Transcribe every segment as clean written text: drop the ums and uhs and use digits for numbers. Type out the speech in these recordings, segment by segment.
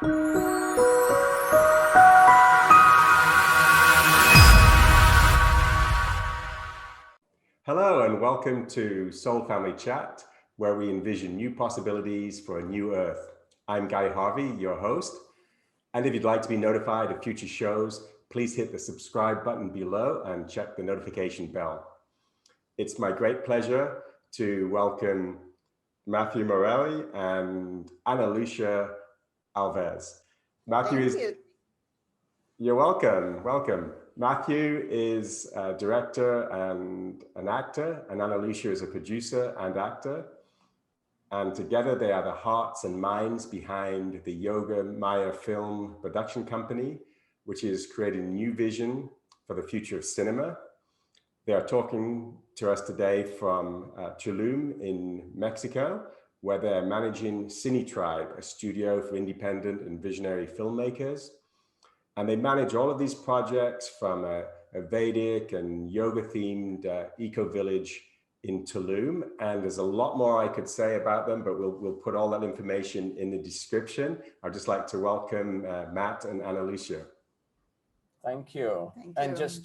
Hello and welcome to Soul Family Chat, where we envision new possibilities for a new Earth. I'm Guy Harvey, your host. And if you'd like to be notified of future shows, please hit the subscribe button below and check the notification bell. It's my great pleasure to welcome Mathew Morreale and Ana Lucia Alves. You're welcome. Welcome. Mathew is a director and an actor, and Ana Lucia is a producer and actor. And together they are the hearts and minds behind the Yoga Maya film production company, which is creating a new vision for the future of cinema. They are talking to us today from Tulum in Mexico, where they're managing Cine Tribe, a studio for independent and visionary filmmakers. And they manage all of these projects from a Vedic and yoga themed eco-village in Tulum. And there's a lot more I could say about them, but we'll put all that information in the description. I'd just like to welcome Matt and Ana Lucia. Thank you. Thank you. And just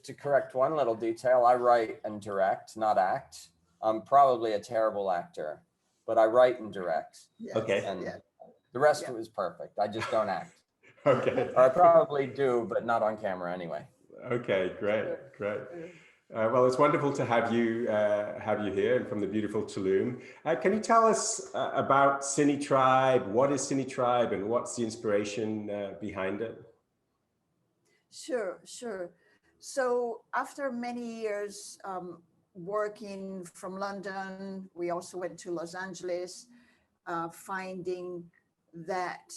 to correct one little detail, I write and direct, not act. I'm probably a terrible actor, but I write and direct. Yes. Okay. And the rest was perfect. I just don't act. Okay. Or I probably do, but not on camera anyway. Okay, great. Well, it's wonderful to have you here and from the beautiful Tulum. Can you tell us about Cine Tribe? What is Cine Tribe and what's the inspiration behind it? Sure. So after many years working from London, we also went to Los Angeles, finding that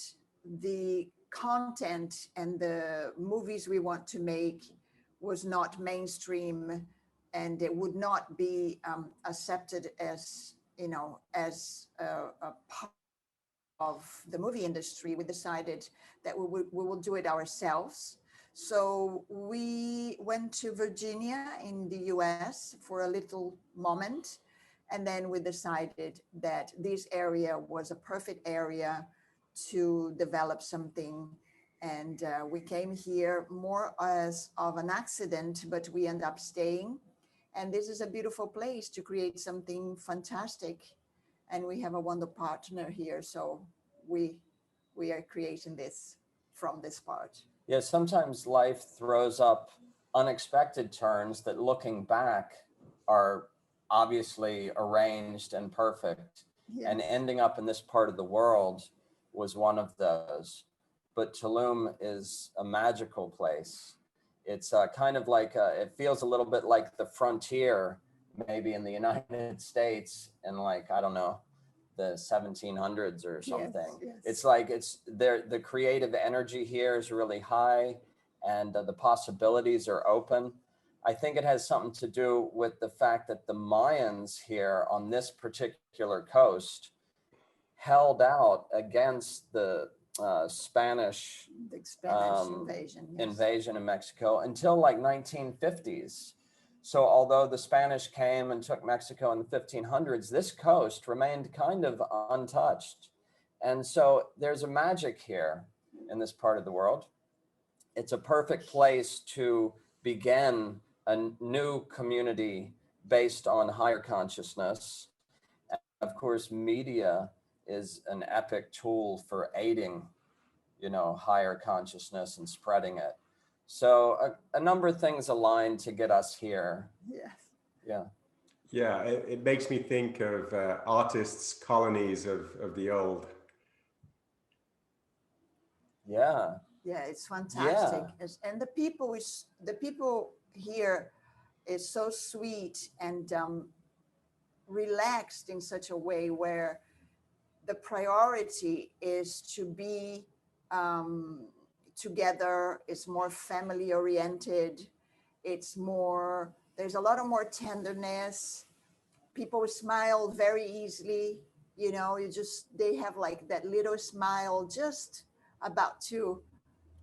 the content and the movies we want to make was not mainstream, and it would not be accepted as, as a part of the movie industry. We decided that we will do it ourselves. So we went to Virginia in the US for a little moment, and then we decided that this area was a perfect area to develop something. And we came here more as of an accident, but we end up staying. And this is a beautiful place to create something fantastic. And we have a wonderful partner here. So we are creating this from this part. Yeah, sometimes life throws up unexpected turns that looking back are obviously arranged and perfect. Yes. And ending up in this part of the world was one of those. But Tulum is a magical place. It's kind of like, it feels a little bit like the frontier, maybe in the United States in like, I don't know, the 1700s or something. Yes. It's like, the creative energy here is really high, and the possibilities are open. I think it has something to do with the fact that the Mayans here on this particular coast held out against the Spanish invasion in Mexico until like 1950s. So although the Spanish came and took Mexico in the 1500s, this coast remained kind of untouched. And so there's a magic here in this part of the world. It's a perfect place to begin a new community based on higher consciousness. And of course, media is an epic tool for aiding, higher consciousness and spreading it. So a number of things align to get us here. Yes. Yeah, it makes me think of artists' colonies of the old. Yeah, it's fantastic. Yeah. And the people here is so sweet and relaxed in such a way where the priority is to be together. It's more family oriented. There's a lot of more tenderness. People smile very easily. They have like that little smile just about to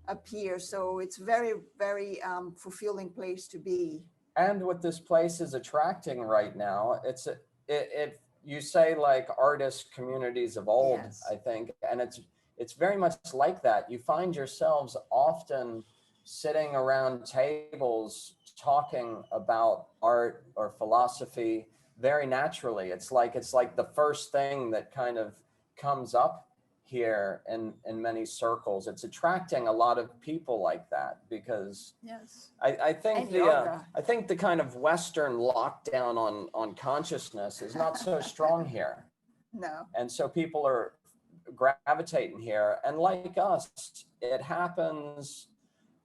appear. So it's very, very fulfilling place to be. And what this place is attracting right now, you say like artist communities of old, Yes. I think, and it's very much like that. You find yourselves often sitting around tables talking about art or philosophy very naturally. It's like the first thing that kind of comes up here in many circles. It's attracting a lot of people like that because Yes. I think And I think the kind of Western lockdown on consciousness is not so strong here. No. And so people are gravitating here. And like us, it happens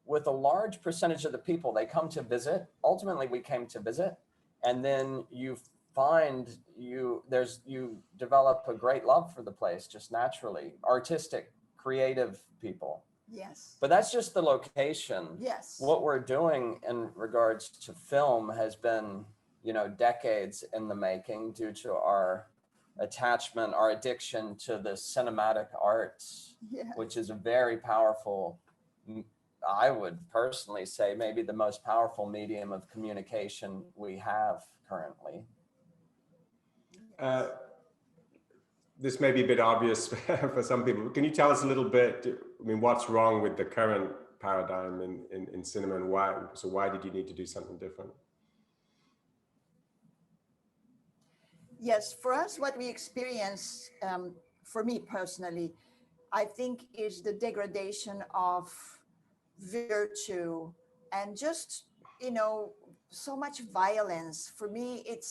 with a large percentage of the people. They come to visit. Ultimately, we came to visit. And then you find you develop a great love for the place just naturally. Artistic, creative people. Yes. But that's just the location. Yes. What we're doing in regards to film has been, decades in the making due to our attachment, our addiction to the cinematic arts, Yeah. which is a very powerful, I would personally say maybe the most powerful medium of communication we have currently. This may be a bit obvious for some people. Can you tell us a little bit, what's wrong with the current paradigm in cinema, and why did you need to do something different? Yes, for us, what we experience, for me personally, I think is the degradation of virtue and just, so much violence. For me, it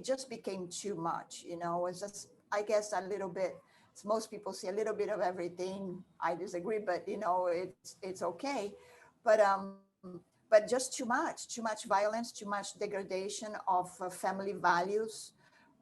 just became too much, it's just, I guess, a little bit, as most people say, a little bit of everything. I disagree, but it's okay. But just too much violence, too much degradation of family values,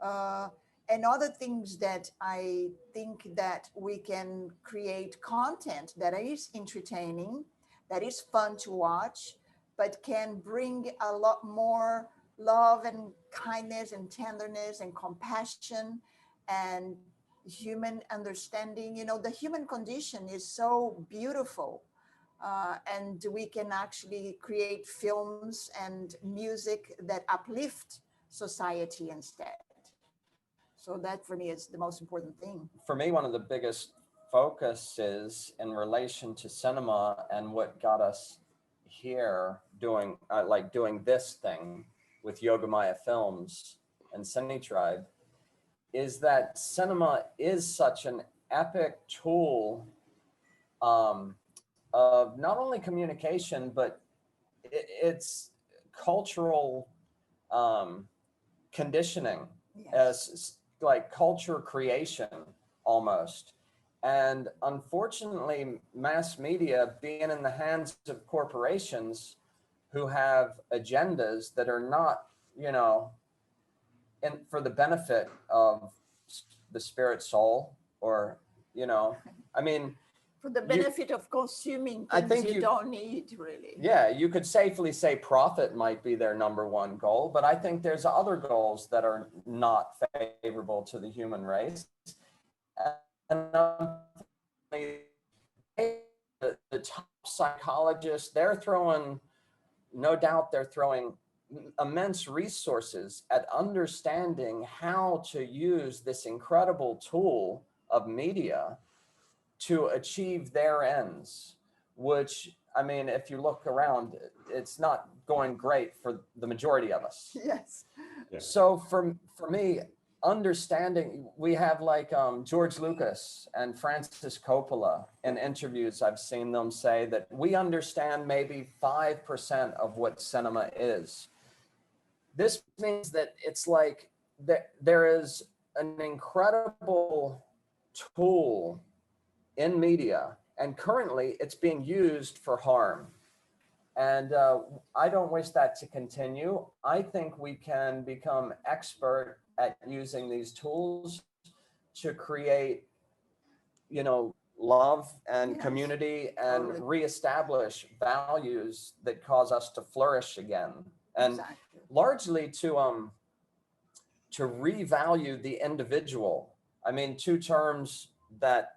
and other things that I think that we can create content that is entertaining, that is fun to watch, but can bring a lot more love and kindness and tenderness and compassion and human understanding. The human condition is so beautiful. And we can actually create films and music that uplift society instead. So that for me is the most important thing. For me, one of the biggest focuses in relation to cinema and what got us here doing this thing with Yogamaya Films and Cine Tribe is that cinema is such an epic tool of not only communication, but it's cultural conditioning, Yes. as like culture creation almost. And unfortunately, mass media being in the hands of corporations who have agendas that are not, for the benefit of the spirit soul, or, for the benefit of consuming things I think you don't need, really. Yeah, you could safely say profit might be their number one goal, but I think there's other goals that are not favorable to the human race. And the top psychologists, no doubt they're throwing immense resources at understanding how to use this incredible tool of media to achieve their ends, which, if you look around, it's not going great for the majority of us. Yes. Yeah. So for me, understanding, we have George Lucas and Francis Coppola in interviews, I've seen them say that we understand maybe 5% of what cinema is. This means that it's like there is an incredible tool in media, and currently it's being used for harm. And I don't wish that to continue. I think we can become expert at using these tools to create, love and Yes, community and totally. reestablish values that cause us to flourish again. And Exactly. largely to revalue the individual. Two terms that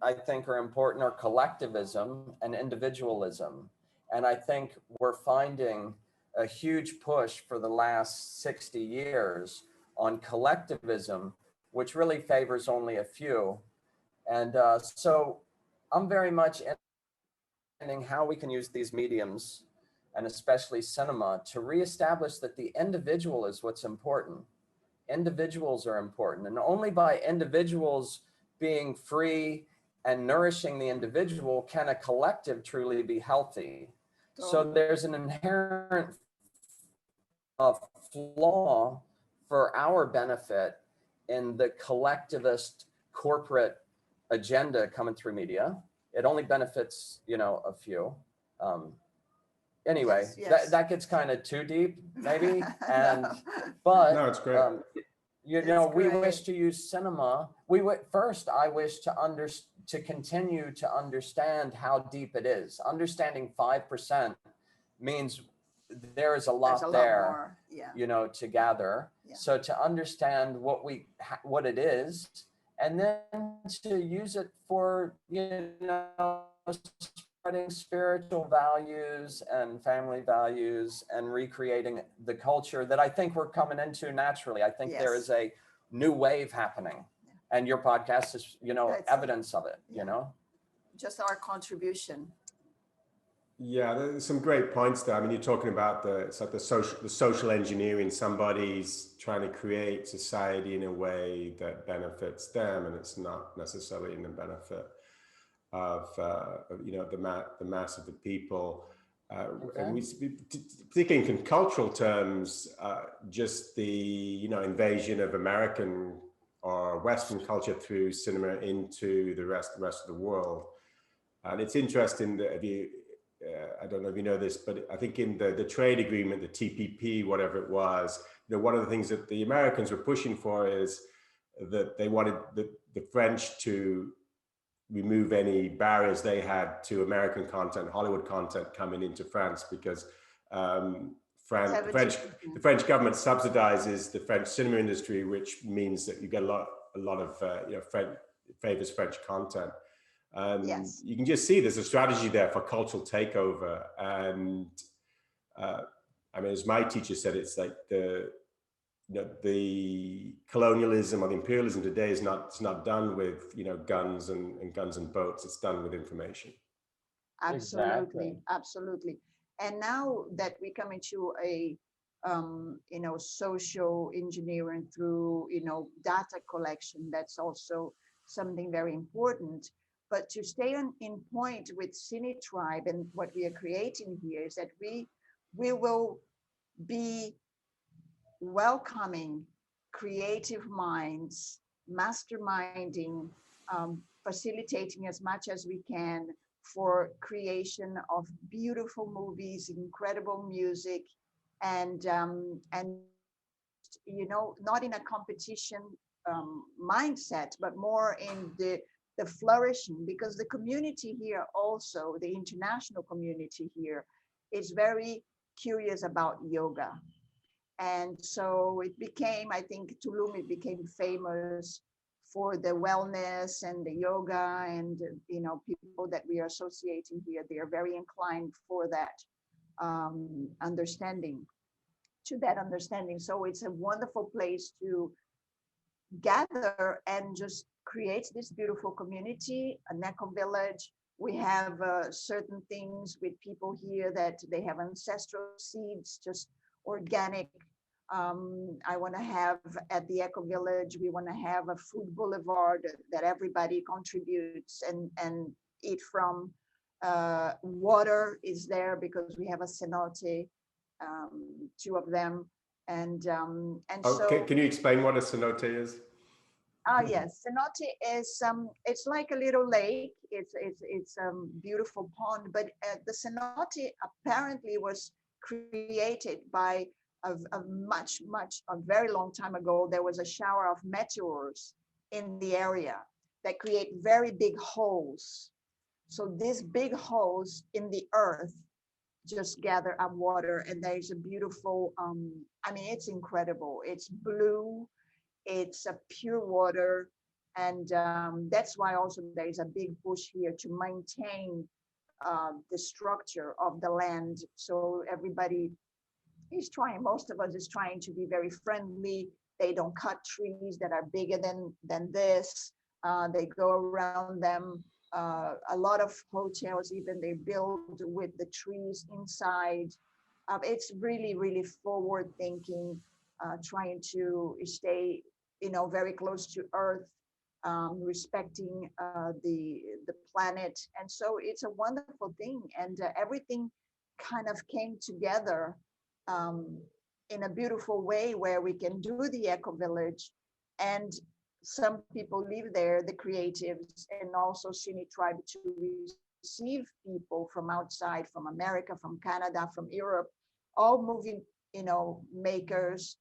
I think are important are collectivism and individualism. And I think we're finding a huge push for the last 60 years on collectivism, which really favors only a few. And so I'm very much in how we can use these mediums, and especially cinema, to reestablish that the individual is what's important. Individuals are important, and only by individuals being free and nourishing the individual can a collective truly be healthy. So there's an inherent flaw for our benefit in the collectivist corporate agenda coming through media. It only benefits, a few. Anyway, yes. that gets kind of too deep, maybe. But no, it's great. We wish to use cinema. I wish to continue to understand how deep it is. Understanding 5% means there is a lot there, more. To gather. Yeah. So to understand what it is, and then to use it for, spreading spiritual values and family values and recreating the culture that I think we're coming into naturally. I think there is a new wave happening, and your podcast is, evidence of it, Just our contribution. Yeah, there's some great points there. I mean, you're talking about the social engineering. Somebody's trying to create society in a way that benefits them, and it's not necessarily in the benefit of the mass of the people. And we, particularly in cultural terms, just the invasion of American or Western culture through cinema into the rest of the world. And it's interesting that I don't know if you know this, but I think in the trade agreement, the TPP, whatever it was, one of the things that the Americans were pushing for is that they wanted the French to remove any barriers they had to American content, Hollywood content coming into France, because the French government subsidizes the French cinema industry, which means that you get a lot of favors French content. You can just see there's a strategy there for cultural takeover. And I mean, as my teacher said, it's like the colonialism or the imperialism today is not done with guns and guns and boats. It's done with information. Absolutely, absolutely. And now that we come into a social engineering through data collection, that's also something very important. But to stay in point with Cine Tribe and what we are creating here is that we will be welcoming creative minds, masterminding, facilitating as much as we can for creation of beautiful movies, incredible music, and not in a competition mindset, but more in the flourishing, because the community here also, the international community here, is very curious about yoga. And so it became, I think, Tulum, it became famous for the wellness and the yoga, and people that we are associating here, they are very inclined for that understanding. So it's a wonderful place to gather and just create this beautiful community, an eco village. We have certain things with people here that they have ancestral seeds, just organic. I want to have at the eco village, we want to have a food boulevard that everybody contributes and eat from. Water is there because we have a cenote, 2 of them. And so can you explain what a cenote is? Yes, cenote is it's like a little lake. It's a beautiful pond, but the cenote apparently was created by a very long time ago. There was a shower of meteors in the area that create very big holes. So these big holes in the earth just gather up water, and there's a beautiful. I mean, it's incredible. It's blue. It's a pure water, and that's why also there is a big push here to maintain the structure of the land. So everybody is trying, most of us is trying to be very friendly. They don't cut trees that are bigger than this. They go around them. A lot of hotels, even they build with the trees inside. It's really, really forward thinking, trying to stay, very close to Earth, respecting the planet. And so it's a wonderful thing. And everything kind of came together in a beautiful way where we can do the eco village, and some people live there, the creatives, and also Cine Tribe to receive people from outside, from America, from Canada, from Europe, all moving, makers,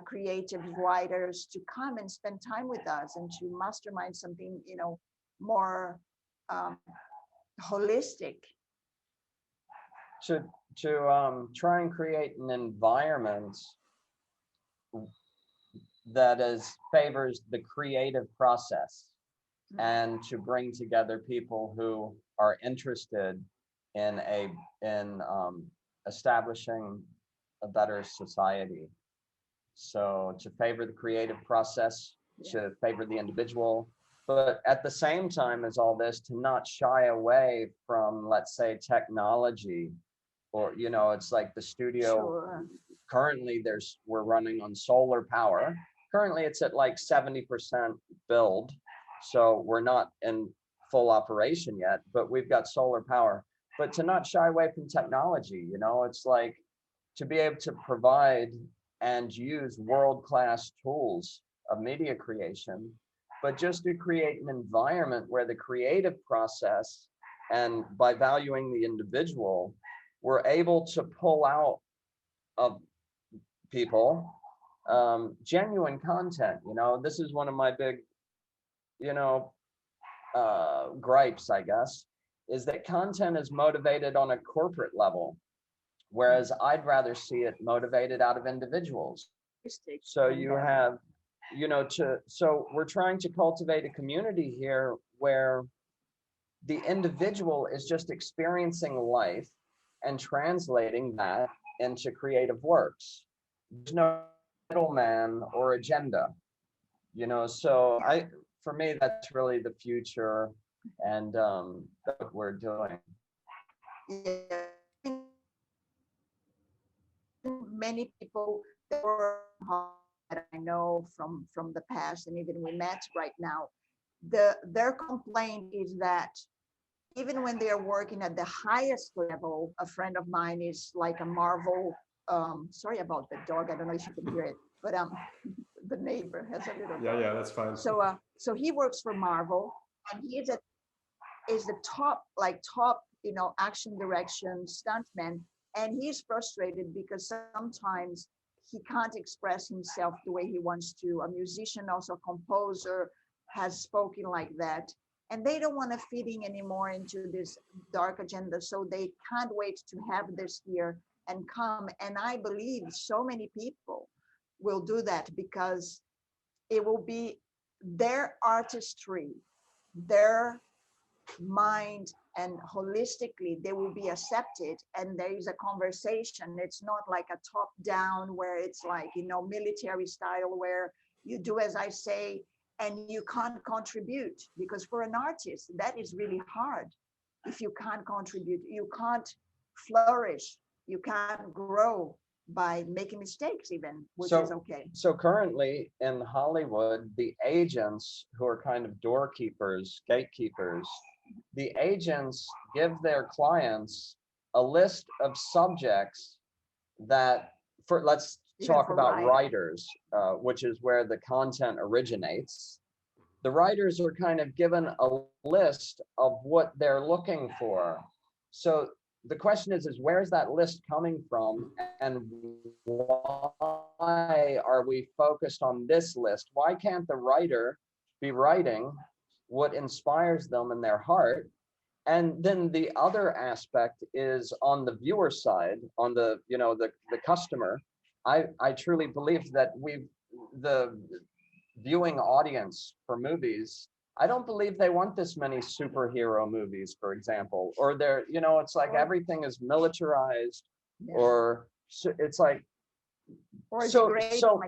creative writers, to come and spend time with us and to mastermind something, more holistic. To try and create an environment that favors the creative process, and to bring together people who are interested in establishing a better society. So to favor the creative process, to favor the individual, but at the same time as all this, to not shy away from, let's say, technology, or, it's like the studio. Sure. Currently we're running on solar power. Currently it's at like 70% build. So we're not in full operation yet, but we've got solar power. But to not shy away from technology, it's like to be able to provide and use world-class tools of media creation, but just to create an environment where the creative process, and by valuing the individual, we're able to pull out of people genuine content. This is one of my big gripes, I guess, is that content is motivated on a corporate level, whereas I'd rather see it motivated out of individuals. So you have, so we're trying to cultivate a community here where the individual is just experiencing life and translating that into creative works. There's no middleman or agenda, so for me, that's really the future, and that's what we're doing. Yeah. Many people that I know from the past, and even we met right now, their complaint is that even when they are working at the highest level, a friend of mine is like a Marvel, sorry about the dog, I don't know if you can hear it, but the neighbor has a little yeah, that's fine. So he works for Marvel, and he is the top action direction stuntman, and he's frustrated because sometimes he can't express himself the way he wants to. A musician, also a composer, has spoken like that, and they don't want to feeding anymore into this dark agenda, so they can't wait to have this here and come. And I believe so many people will do that because it will be their artistry, their mind, and holistically they will be accepted, and there is a conversation. It's not like a top down where it's like military style where you do as I say and you can't contribute, because for an artist that is really hard. If you can't contribute, you can't flourish, you can't grow by making mistakes even, which is okay. So currently in Hollywood, the agents, who are kind of doorkeepers, gatekeepers, the agents give their clients a list of subjects that, let's talk about writers, which is where the content originates. The writers are kind of given a list of what they're looking for. So the question is where's that list coming from, and why are we focused on this list? Why can't the writer be writing what inspires them in their heart? And then the other aspect is on the viewer side, on the the customer. I truly believe that the viewing audience for movies, I don't believe they want this many superhero movies, for example, or they're, it's like everything is militarized, or it's like Or So- great so-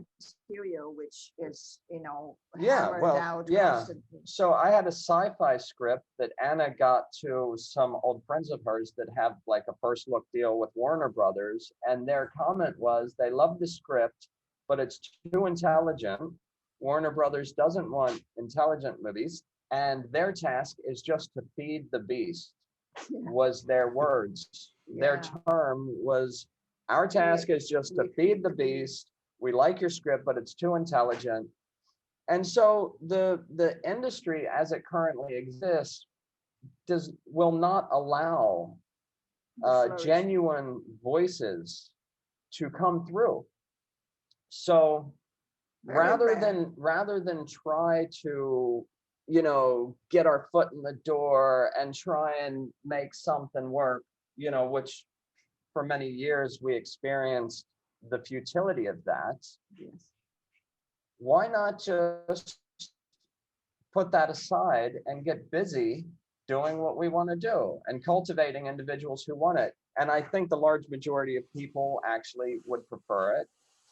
material, which is, you know, Yeah, hammered well, out yeah. constantly. So I had a sci-fi script that Ana got to some old friends of hers that have like a first look deal with Warner Brothers, and their comment was they love the script, but it's too intelligent. Warner Brothers doesn't want intelligent movies, and their task is just to feed the beast, Yeah. was their words. Their Yeah. term was, our task is just to we feed the beast. We like your script, but it's too intelligent. And so the industry as it currently exists will not allow The flourish. genuine voices to come through. So Very rather than try to, you know, get our foot in the door and try and make something work, you know, which for many years we experienced the futility of that. Yes. Why not just put that aside and get busy doing what we want to do and cultivating individuals who want it? And I think the large majority of people actually would prefer it.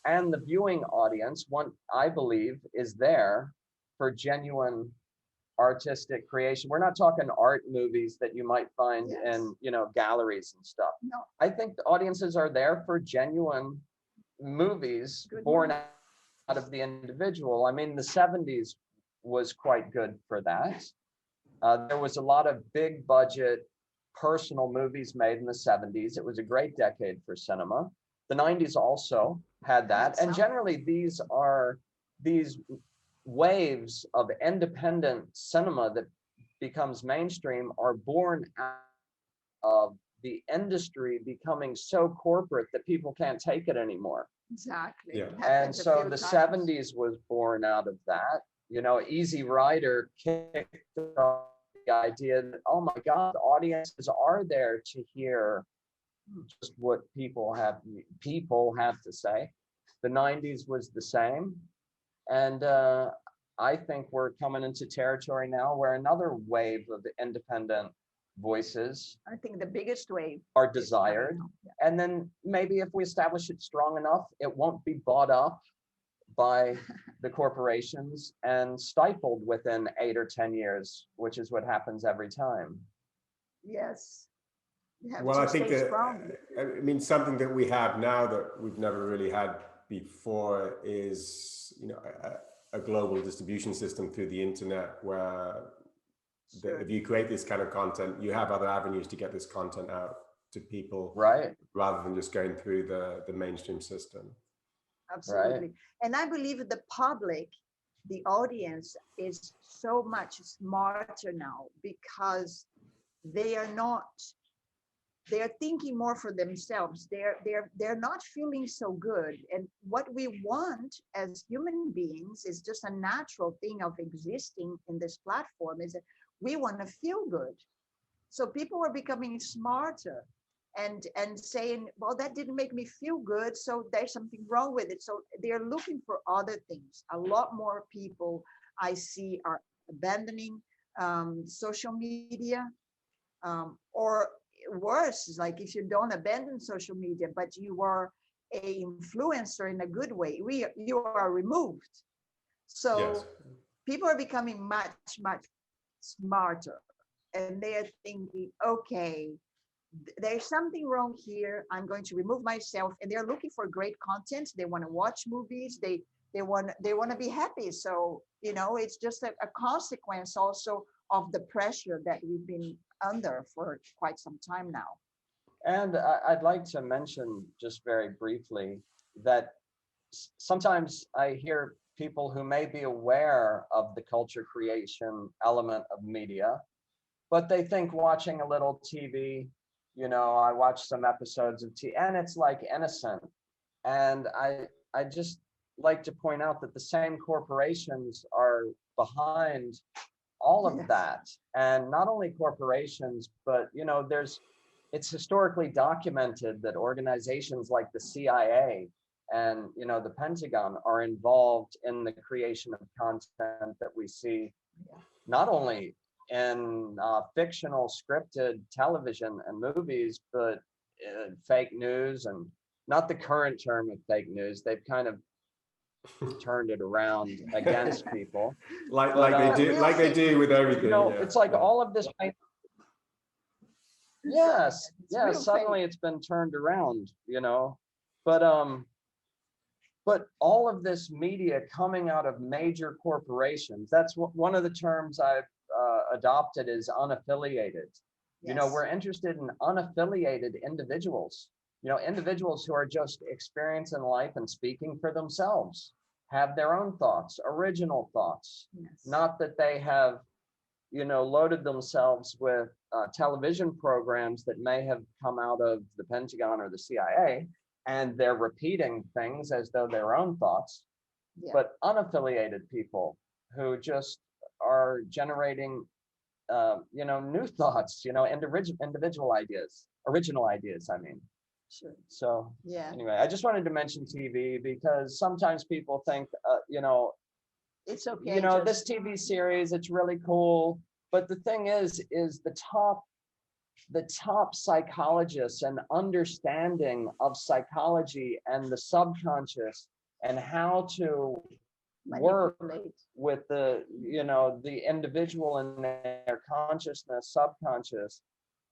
And the viewing audience, I believe, is there for genuine artistic creation. We're not talking art movies that you might find Yes. in, you know, galleries and stuff. No. I think the audiences are there for genuine movies Good born movie. out of the individual. I mean, the 70s was quite good for that. There was a lot of big budget personal movies made in the 70s. It was a great decade for cinema. The 90s also had that. And generally these waves of independent cinema that becomes mainstream are born out of the industry becoming so corporate that people can't take it anymore. Exactly. Yeah. It And happens a so few the times. 70s was born out of that. You know, Easy Rider kicked off the idea that, oh my God, audiences are there to hear just what people have to say. The 90s was the same. And I think we're coming into territory now where another wave of independent voices I think the biggest wave are is coming desired. now. Yeah. And then maybe if we establish it strong enough, it won't be bought up by the corporations and stifled within 8 or 10 years, which is what happens every time. Yes. You have Well, to I think stay that, strong. I mean, something that we have now that we've never really had before is, you know, a global distribution system through the internet where Sure. if you create this kind of content, you have other avenues to get this content out to people, Right. rather than just going through the mainstream system. Absolutely. And I believe the public, the audience is so much smarter now because they are thinking more for themselves. They're not feeling so good. And what we want as human beings is just a natural thing of existing in this platform, is that we want to feel good. So people are becoming smarter and saying, well, that didn't make me feel good, so there's something wrong with it. So they're looking for other things. A lot more people I see are abandoning social media, or worse, like if you don't abandon social media, but you are a influencer in a good way, you are removed. So Yes. people are becoming much smarter, and they are thinking, okay, there's something wrong here. I'm going to remove myself. And they're looking for great content. They want to watch movies. They want to be happy. So, you know, it's just a consequence also of the pressure that we've been under for quite some time now. And I'd like to mention just very briefly that sometimes I hear people who may be aware of the culture creation element of media, but they think watching a little TV, you know, I watch some episodes of TV and it's like innocent. And I just like to point out that the same corporations are behind all of Yes. that. And not only corporations, but, you know, it's historically documented that organizations like the CIA and, you know, the Pentagon are involved in the creation of content that we see, not only in fictional scripted television and movies, but fake news and not the current term of fake news. They've kind of turned it around against people. Like they do with everything. You know, yeah, it's like yeah. all of this. Yes, yeah. Suddenly it's been turned around, you know, but all of this media coming out of major corporations. That's one of the terms I've adopted is unaffiliated. You know, we're interested in unaffiliated individuals. You know, individuals who are just experiencing life and speaking for themselves, have their own thoughts, original thoughts. Not that they have, you know, loaded themselves with television programs that may have come out of the Pentagon or the CIA, and they're repeating things as though their own thoughts, but unaffiliated people who just are generating, you know, new thoughts, you know, individual ideas, original ideas, I mean. Sure. So anyway, I just wanted to mention TV because sometimes people think, you know, it's okay. You know, this TV series, it's really cool. But the thing is the top psychologists and understanding of psychology and the subconscious and how to work with the, you know, the individual and their consciousness, subconscious.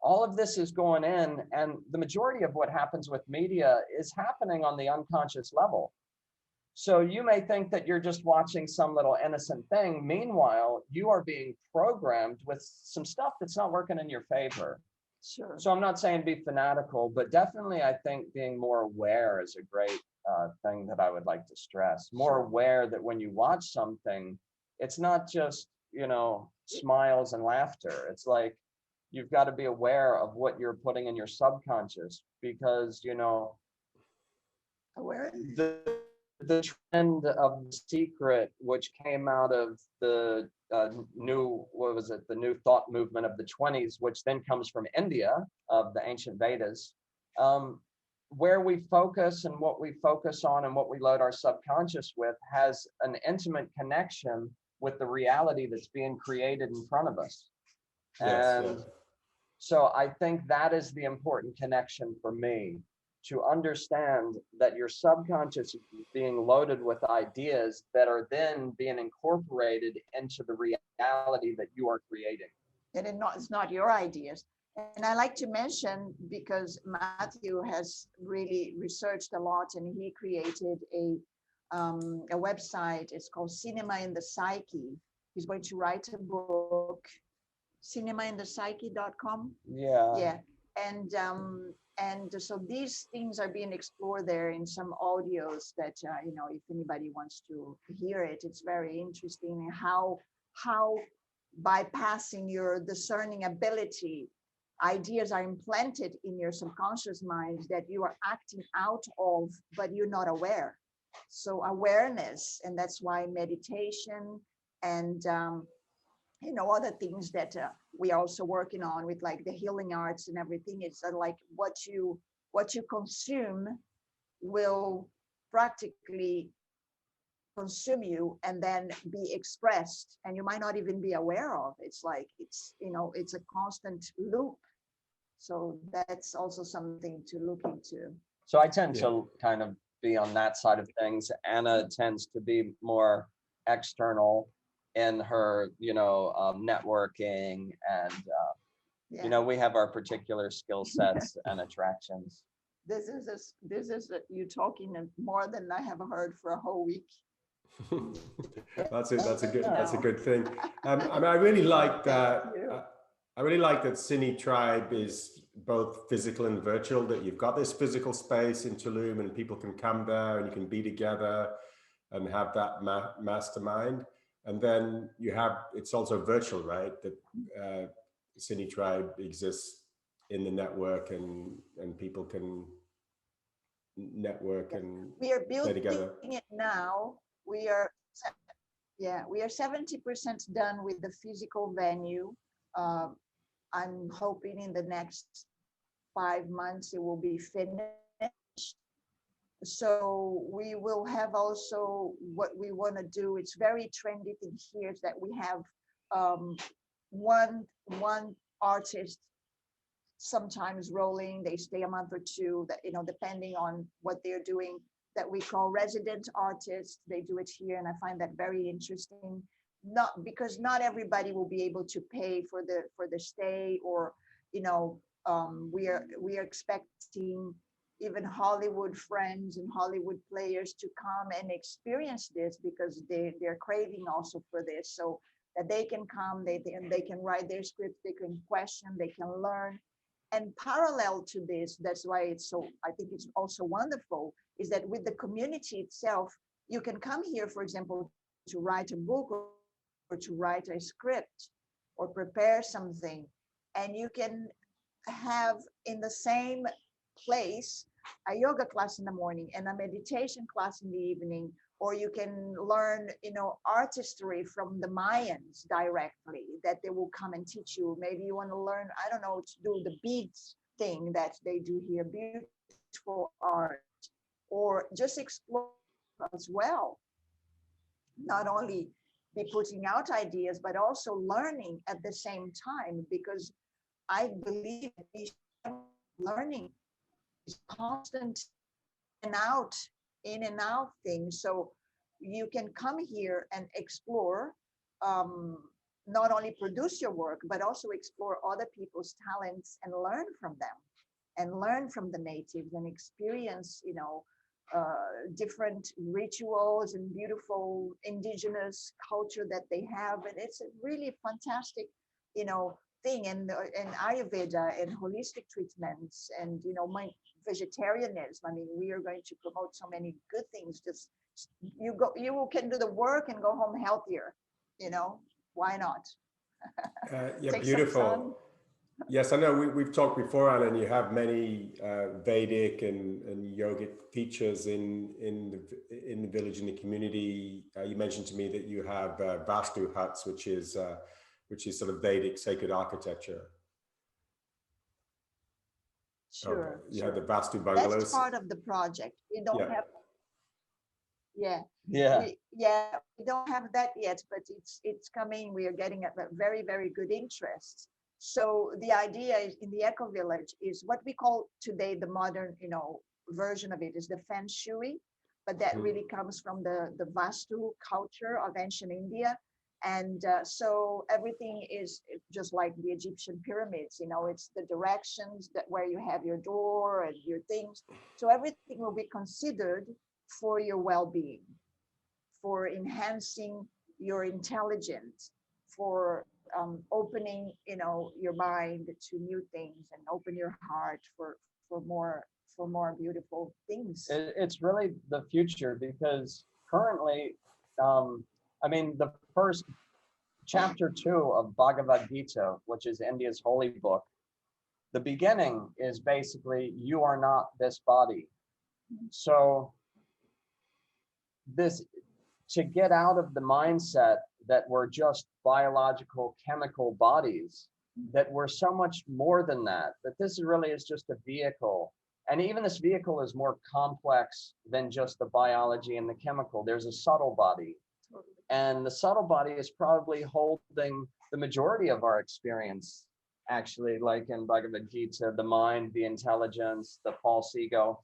All of this is going in, and the majority of what happens with media is happening on the unconscious level. So you may think that you're just watching some little innocent thing. Meanwhile, you are being programmed with some stuff that's not working in your favor. Sure. So I'm not saying be fanatical, but definitely I think being more aware is a great thing that I would like to stress. More aware that when you watch something, it's not just, you know, smiles and laughter. It's like, you've got to be aware of what you're putting in your subconscious because, you know, the trend of The Secret, which came out of the new thought movement of the 20s, which then comes from India, of the ancient Vedas, where we focus and what we focus on and what we load our subconscious with has an intimate connection with the reality that's being created in front of us. And so I think that is the important connection for me, to understand that your subconscious is being loaded with ideas that are then being incorporated into the reality that you are creating. And it's not your ideas. And I like to mention, because Mathew has really researched a lot and he created a website. It's called Cinema in the Psyche. He's going to write a book, cinemainthepsyche.com. Yeah. And so these things are being explored there in some audios that, you know, if anybody wants to hear it, it's very interesting how bypassing your discerning ability, ideas are implanted in your subconscious mind that you are acting out of, but you're not aware. So awareness, and that's why meditation and you know, other things that we are also working on with like the healing arts and everything. It's like what you consume will practically consume you and then be expressed, and you might not even be aware of. It's like, it's, you know, it's a constant loop. So that's also something to look into. So I tend to kind of be on that side of things. Ana tends to be more external in her, you know, networking, and you know, we have our particular skill sets and attractions. This is you talking more than I have heard for a whole week. That's a good thing. I mean, I really like that. I really like that Cine Tribe is both physical and virtual, that you've got this physical space in Tulum and people can come there and you can be together and have that mastermind. And then you have, it's also virtual, right? That Cine Tribe exists in the network, and people can network and we are building together. It now. We are 70% done with the physical venue. I'm hoping in the next 5 months it will be finished. So we will have also what we want to do. It's very trendy thing here is that we have one artist sometimes rolling. They stay a month or two, that, you know, depending on what they're doing, that we call resident artists. They do it here, and I find that very interesting. Not because not everybody will be able to pay for the stay, or, you know, we are expecting even Hollywood friends and Hollywood players to come and experience this, because they're craving also for this, so that they can come, they can write their scripts, they can question, they can learn. And parallel to this, that's why it's so, I think it's also wonderful, is that with the community itself, you can come here, for example, to write a book, or to write a script, or prepare something, and you can have in the same place a yoga class in the morning and a meditation class in the evening, or you can learn, you know, artistry from the Mayans directly, that they will come and teach you. Maybe you want to learn, I don't know, to do the beads thing that they do here, beautiful art, or just explore as well. Not only be putting out ideas, but also learning at the same time, because I believe learning is constant in and out thing. So you can come here and explore, not only produce your work, but also explore other people's talents and learn from them, and learn from the natives, and experience, you know, different rituals and beautiful indigenous culture that they have. And it's a really fantastic, you know, thing. And Ayurveda and holistic treatments, and, you know, my vegetarianism. I mean, we are going to promote so many good things. Just you can do the work and go home healthier, you know, why not? Yeah, Take beautiful. Yes, I know we've talked before, Ana, and you have many Vedic and yogic teachers in the village, in the community. You mentioned to me that you have Vastu huts, which is sort of Vedic sacred architecture. Sure. You sure. have the Vastu bungalows. That's part of the project. We don't have. Yeah. We don't have that yet, but it's coming. We are getting a very, very good interest. So the idea is, in the eco village, is what we call today the modern, you know, version of it is the feng shui, but that really comes from the Vastu culture of ancient India. And so everything is just like the Egyptian pyramids, you know, it's the directions that where you have your door and your things. So everything will be considered for your well-being, for enhancing your intelligence, for opening, you know, your mind to new things, and open your heart for more beautiful things. It's really the future, because currently, I mean, the first chapter 2 of Bhagavad Gita, which is India's holy book, the beginning is basically, you are not this body. So this, to get out of the mindset that we're just biological chemical bodies, that we're so much more than that this really is just a vehicle. And even this vehicle is more complex than just the biology and the chemical. There's a subtle body. And the subtle body is probably holding the majority of our experience, actually, like in Bhagavad Gita, the mind, the intelligence, the false ego.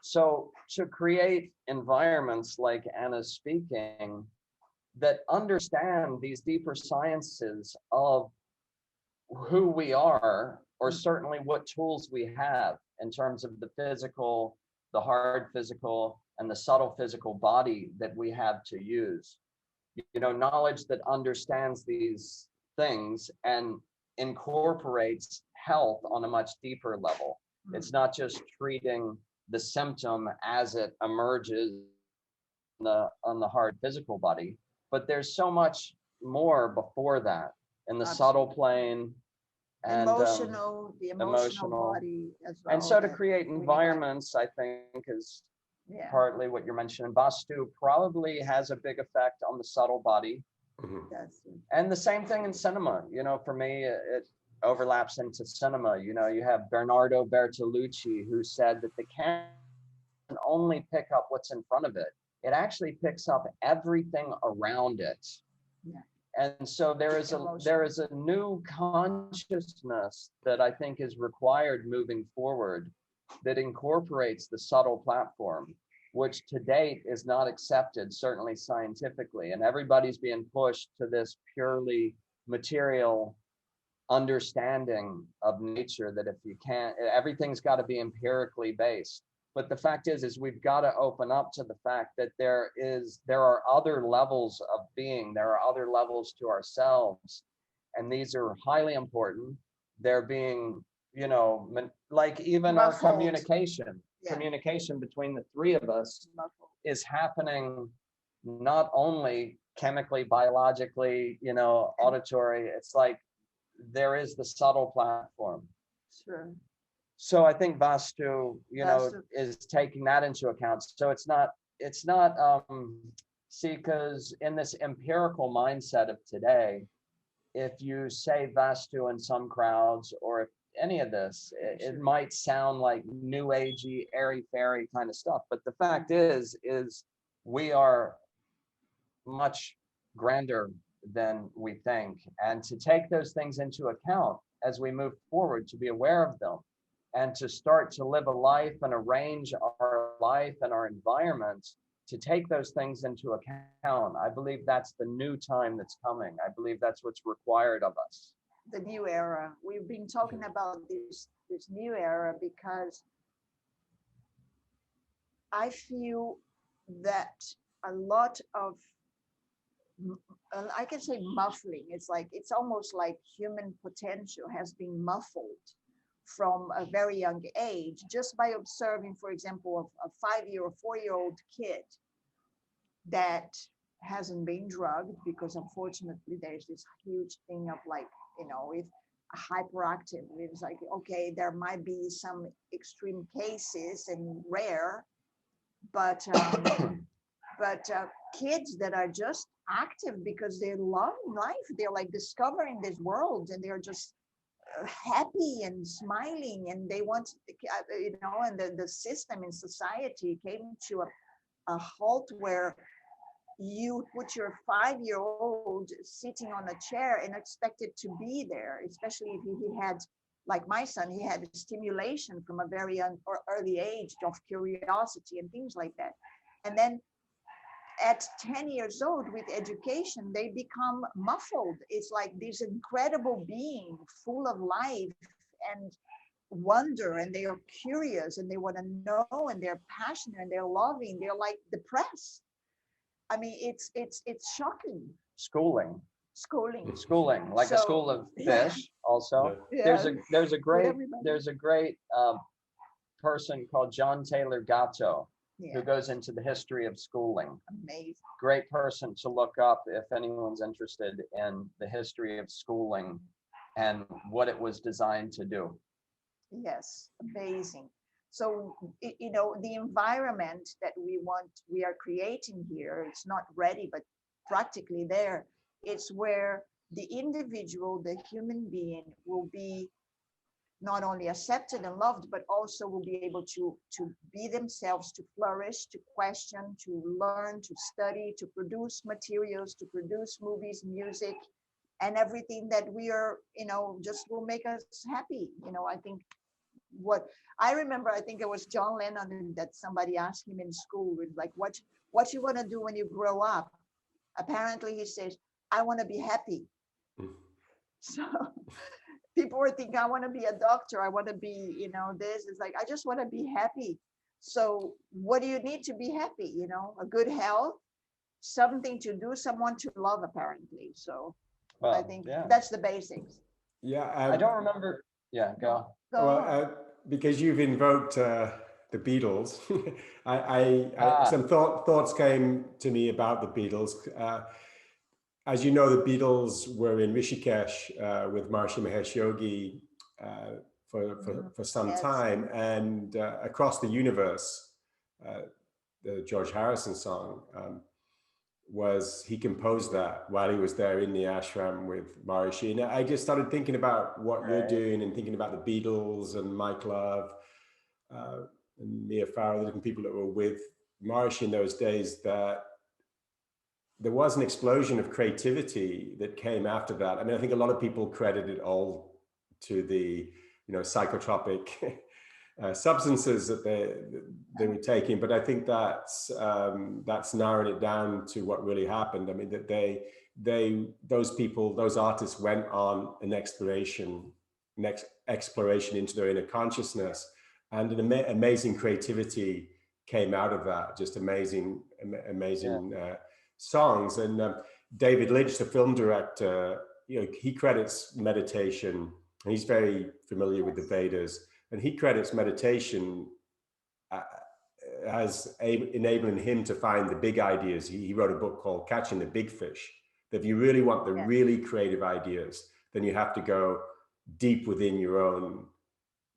So to create environments like Anna's speaking, that understand these deeper sciences of who we are, or certainly what tools we have in terms of the physical, the hard physical, and the subtle physical body that we have to use. You know, knowledge that understands these things and incorporates health on a much deeper level. It's not just treating the symptom as it emerges on the hard physical body, but there's so much more before that in the subtle plane, and the emotional body as well. And so to create environments, I think, is partly what you're mentioning. Vastu probably has a big effect on the subtle body. And the same thing in cinema. You know, for me, it overlaps into cinema. You know, you have Bernardo Bertolucci, who said that the camera can only pick up what's in front of it. It actually picks up everything around it. And so there is a new consciousness that I think is required moving forward, that incorporates the subtle platform, which to date is not accepted, certainly scientifically. And everybody's being pushed to this purely material understanding of nature, that if you can't, everything's got to be empirically based. But the fact is we've got to open up to the fact that there are other levels of being, there are other levels to ourselves, and these are highly important. They're being, like even our communication between the three of us is happening not only chemically, biologically, auditory. It's like there is the subtle platform. Sure. So I think Vastu, is taking that into account. So it's not, see, because in this empirical mindset of today, if you say Vastu in some crowds, or if any of this, it might sound like new agey, airy fairy kind of stuff. But the fact is we are much grander than we think. And to take those things into account as we move forward, to be aware of them, and to start to live a life and arrange our life and our environment to take those things into account. I believe that's the new time that's coming. I believe that's what's required of us. The new era. We've been talking about this new era because I feel that a lot of, I can say muffling, it's almost like human potential has been muffled from a very young age, just by observing, for example, a 5-year or 4-year-old kid that hasn't been drugged, because unfortunately there's this huge thing of if hyperactive, it's like, okay, there might be some extreme cases and rare, but kids that are just active because they love life, they're like discovering this world, and they're just happy and smiling, and they want, and the system in society came to a halt where you put your 5-year-old sitting on a chair and expected to be there, especially if he had, like my son, he had stimulation from a very early age of curiosity and things like that. And then at 10 years old, with education, they become muffled. It's like this incredible being full of life and wonder, and they are curious, and they want to know, and they're passionate, and they're loving. They're like depressed. I mean, it's shocking. Schooling, like So, a school of fish. Also, yeah. there's a great person called John Taylor Gatto, who goes into the history of schooling. Amazing. Great person to look up if anyone's interested in the history of schooling and what it was designed to do. Yes, amazing. So, the environment that we are creating here, it's not ready, but practically there. It's where the individual, the human being, will be not only accepted and loved, but also will be able to be themselves, to flourish, to question, to learn, to study, to produce materials, to produce movies, music, and everything that we are, just will make us happy. I think what I remember, I think it was John Lennon that somebody asked him in school, like, what you want to do when you grow up? Apparently he says, I want to be happy. So people were thinking, I want to be a doctor, I want to be, this is like, I just want to be happy. So what do you need to be happy? A good health, something to do, someone to love, apparently. So I think that's the basics. Yeah. I don't remember. Yeah, go. Because you've invoked the Beatles, some thoughts came to me about the Beatles. As you know, the Beatles were in Rishikesh with Maharishi Mahesh Yogi for some time, and Across the Universe, the George Harrison song, he composed that while he was there in the ashram with Maharishi. And I just started thinking about what you're doing, and thinking about the Beatles and Mike Love and Mia Farrow, the different people that were with Maharishi in those days, that there was an explosion of creativity that came after that. I mean, I think a lot of people credit it all to the, psychotropic substances that they were taking, but I think that's narrowed it down to what really happened. I mean, that those artists went on an exploration into their inner consciousness, and an amazing creativity came out of that. Just amazing songs. And David Lynch, the film director, he credits meditation, and he's very familiar with the Vedas, and he credits meditation as enabling him to find the big ideas. He wrote a book called Catching the Big Fish, that if you really want the really creative ideas, then you have to go deep within your own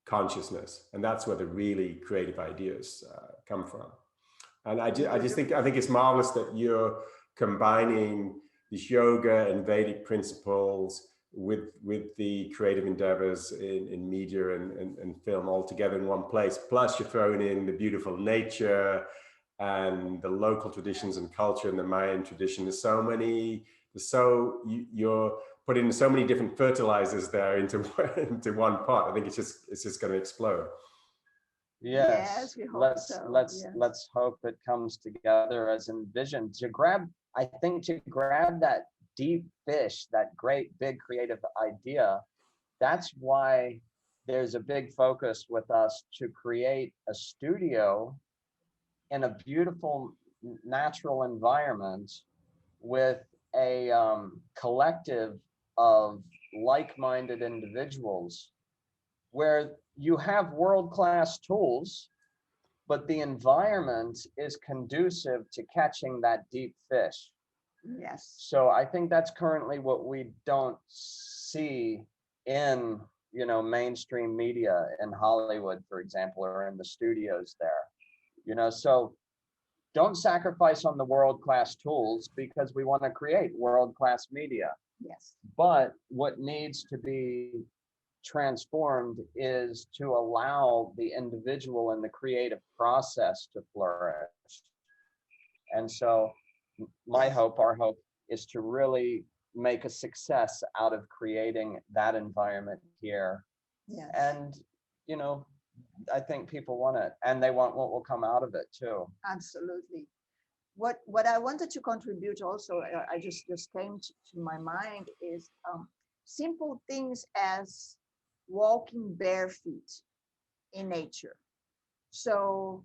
consciousness, and that's where the really creative ideas come from. And I think it's marvelous that you're combining this yoga and Vedic principles with the creative endeavors in media and film all together in one place. Plus you're throwing in the beautiful nature and the local traditions and culture and the Mayan tradition. You're putting so many different fertilizers there into one pot. I think it's just going to explode. Yes, we hope let's hope it comes together as envisioned. To grab that deep fish, that great big creative idea, that's why there's a big focus with us to create a studio in a beautiful natural environment with a collective of like-minded individuals, where you have world-class tools, but the environment is conducive to catching that deep fish. Yes. So I think that's currently what we don't see in, mainstream media in Hollywood, for example, or in the studios there. So don't sacrifice on the world-class tools because we want to create world-class media. Yes. But what needs to be transformed is to allow the individual and the creative process to flourish. And so our hope is to really make a success out of creating that environment here. Yes. And, I think people want it, and they want what will come out of it too. Absolutely. What I wanted to contribute also, I just came to my mind, is simple things as walking bare feet in nature. So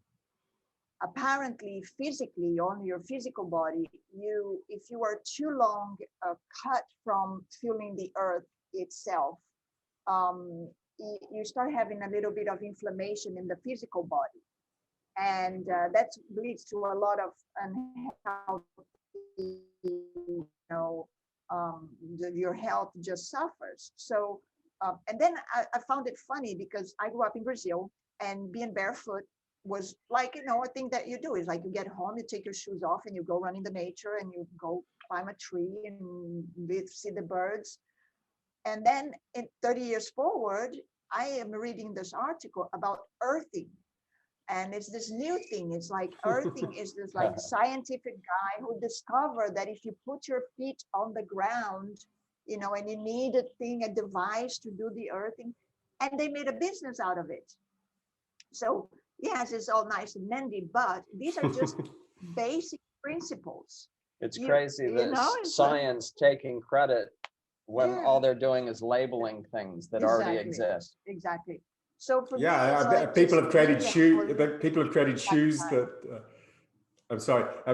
apparently physically on your physical body, if you are too long cut from feeling the earth itself, you start having a little bit of inflammation in the physical body, and that leads to a lot of unhealthy, your health just suffers. So and then I found it funny because I grew up in Brazil, and being barefoot was like, a thing that you do. Is like you get home, you take your shoes off, and you go run in the nature, and you go climb a tree and see the birds. And then in 30 years forward, I am reading this article about earthing. And it's this new thing. It's like earthing is this like scientific guy who discovered that if you put your feet on the ground, and you need a device to do the earthing, and they made a business out of it. So yes, it's all nice and dandy, but these are just basic principles. It's crazy that science taking credit when all they're doing is labeling things that already exist. Exactly. So for people have created shoes. People have created shoes that.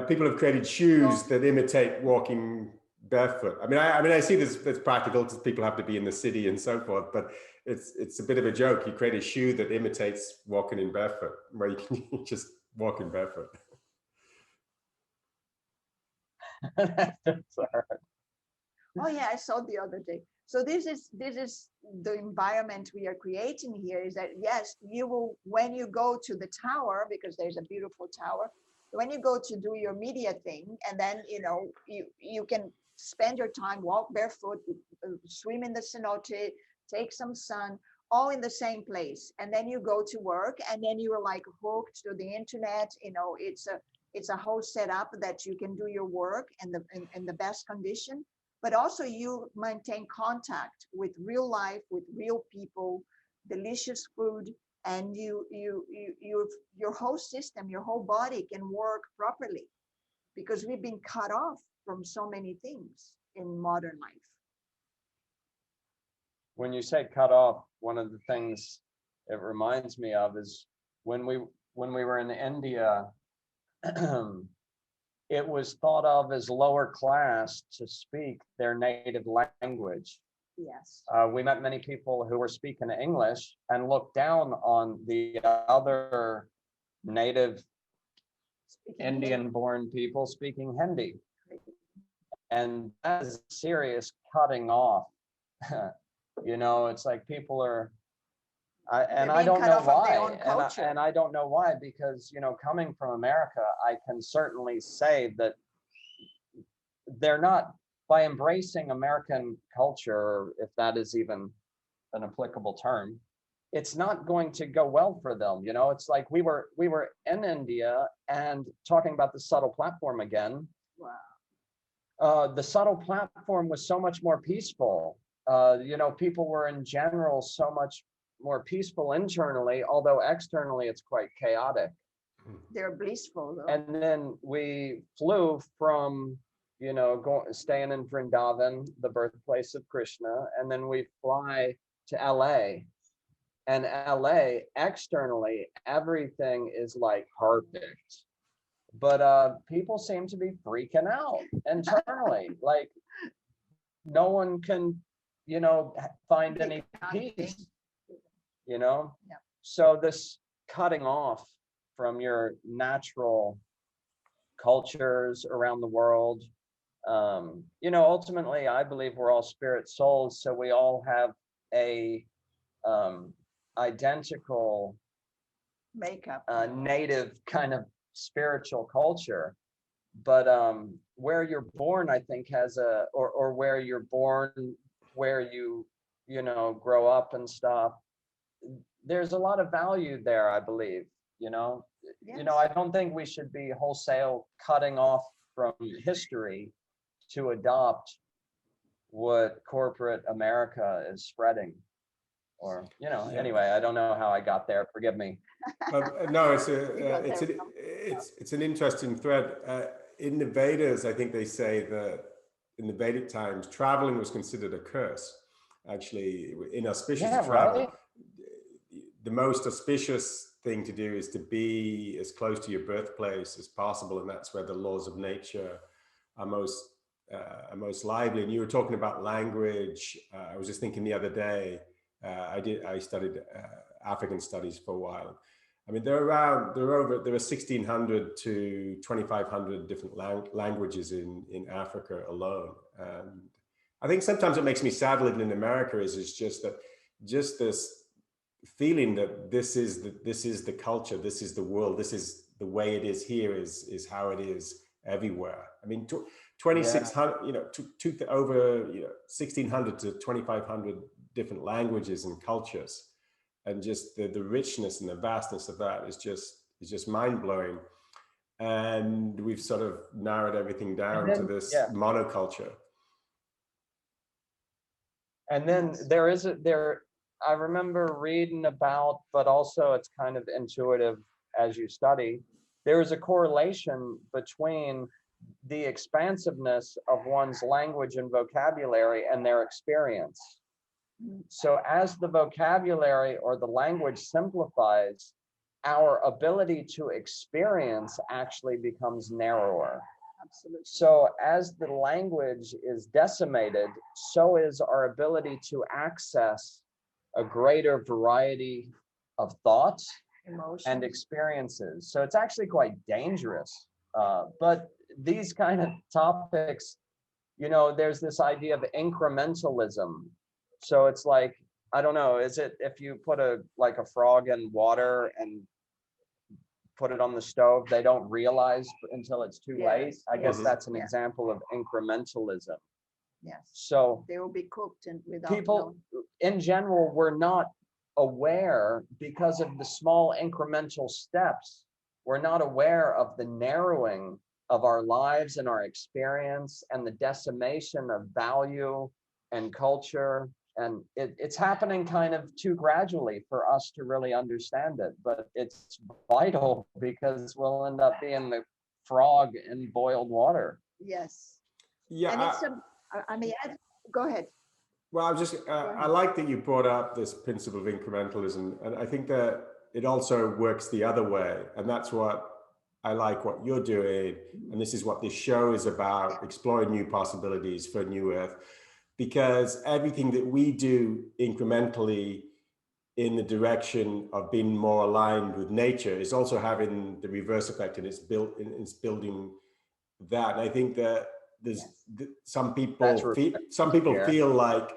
People have created shoes that imitate walking barefoot. I see this as practical because people have to be in the city and so forth, but it's a bit of a joke. You create a shoe that imitates walking in barefoot, where you can just walk in barefoot. Oh yeah, I saw the other day. So this is the environment we are creating here. Is that yes, you will, when you go to the tower, because there's a beautiful tower, when you go to do your media thing, and then you can spend your time, walk barefoot, swim in the cenote, take some sun, all in the same place, and then you go to work, and then you are like hooked to the internet. it's a whole setup that you can do your work in the best condition, but also you maintain contact with real life, with real people, delicious food, and your whole system, your whole body can work properly, because we've been cut off from so many things in modern life. When you say cut off, one of the things it reminds me of is when we were in India, it was thought of as lower class to speak their native language. Yes. We met many people who were speaking English and looked down on the other native Indian-born people speaking Hindi. And that is a serious cutting off. You know, it's like people are, I don't know why, and I don't know why, because, you know, coming from America, I can certainly say that they're not, by embracing American culture, if that is even an applicable term, it's not going to go well for them. You know, it's like we were in India and talking about the subtle platform again. Wow. The subtle platform was so much more peaceful. You know, people were in general so much more peaceful internally, although externally it's quite chaotic. They're blissful though. And then we flew from, you know, staying in Vrindavan, the birthplace of Krishna, and then we fly to LA. And LA, externally, everything is like perfect. But people seem to be freaking out internally. Like no one can, you know, find any peace, you know? Yeah. So this cutting off from your natural cultures around the world, you know, ultimately, I believe we're all spirit souls, so we all have a identical Makeup. native kind of spiritual culture. But where you're born, I think, has a, or where you're born, where you know, grow up and stuff, there's a lot of value there, I believe, you know. Yes. You know, I don't think we should be wholesale cutting off from history to adopt what corporate America is spreading. Or, you know, anyway, I don't know how I got there. Forgive me. No, it's an interesting thread. In the Vedas, I think they say that in the Vedic times, traveling was considered a curse. Actually, inauspicious to travel. Right? The most auspicious thing to do is to be as close to your birthplace as possible, and that's where the laws of nature are most lively. And you were talking about language. I was just thinking the other day. I studied African studies for a while. I mean, there are 1,600 to 2,500 different languages in Africa alone. And I think sometimes what makes me sad living in America is just this feeling that this is the culture, this is the world, this is the way it is here, is how it is everywhere. I mean, 2,600, you know, over 1,600 to 2,500 different languages and cultures, and just the richness and the vastness of that is just mind-blowing. And we've sort of narrowed everything down to this monoculture. And then I remember reading about, but also it's kind of intuitive as you study, there is a correlation between the expansiveness of one's language and vocabulary and their experience. So as the vocabulary or the language simplifies, our ability to experience actually becomes narrower. Absolutely. So as the language is decimated, so is our ability to access a greater variety of thoughts, emotions, and experiences. So it's actually quite dangerous. But these kind of topics, you know, there's this idea of incrementalism. So it's like, I don't know, is it if you put a frog in water and put it on the stove, they don't realize until it's too late? I guess that's an example of incrementalism. Yes. So they will be cooked and without people in general were not aware because of the small incremental steps we're not aware of the narrowing of our lives and our experience and the decimation of value and culture. And it's happening kind of too gradually for us to really understand it, but it's vital because we'll end up being the frog in boiled water. Yes. Yeah. And it's I mean, go ahead. Well, I like that you brought up this principle of incrementalism, and I think that it also works the other way. And that's what I like what you're doing. And this is what this show is about, exploring new possibilities for New Earth, because everything that we do incrementally in the direction of being more aligned with nature is also having the reverse effect, and it's building that. And I think that there's some people feel like,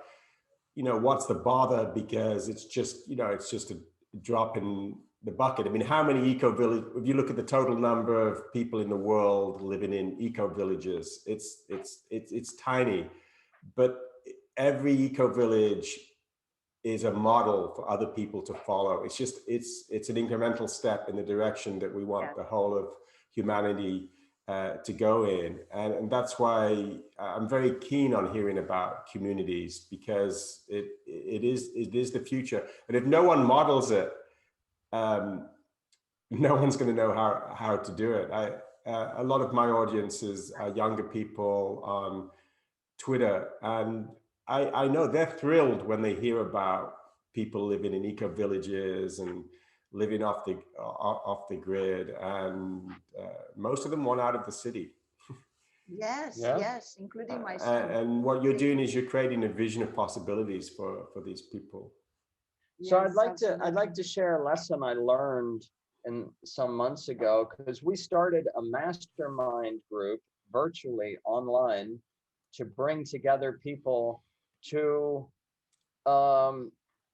you know, what's the bother, because it's just, you know, it's just a drop in the bucket. I mean, how many eco-village, if you look at the total number of people in the world living in eco-villages, it's tiny, but every eco-village is a model for other people to follow. It's just, it's an incremental step in the direction that we want the whole of humanity to go in. And that's why I'm very keen on hearing about communities, because it is the future. And if no one models it, no one's going to know how to do it. A lot of my audiences are younger people on Twitter, and I know they're thrilled when they hear about people living in eco villages and living off the grid, and most of them want out of the city. Yes, yes, including myself. And what you're doing is you're creating a vision of possibilities for these people. So I'd like to share a lesson I learned some months ago, because we started a mastermind group virtually online to bring together people to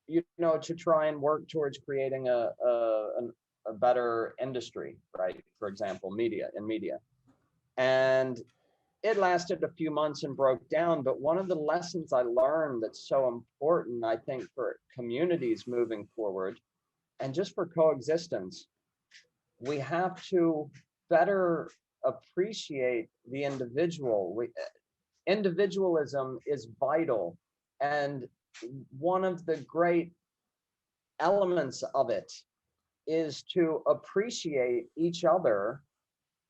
you know, to try and work towards creating a better industry, right? For example, media. And it lasted a few months and broke down. But one of the lessons I learned that's so important, I think, for communities moving forward and just for coexistence, we have to better appreciate the individual. Individualism is vital. And one of the great elements of it is to appreciate each other,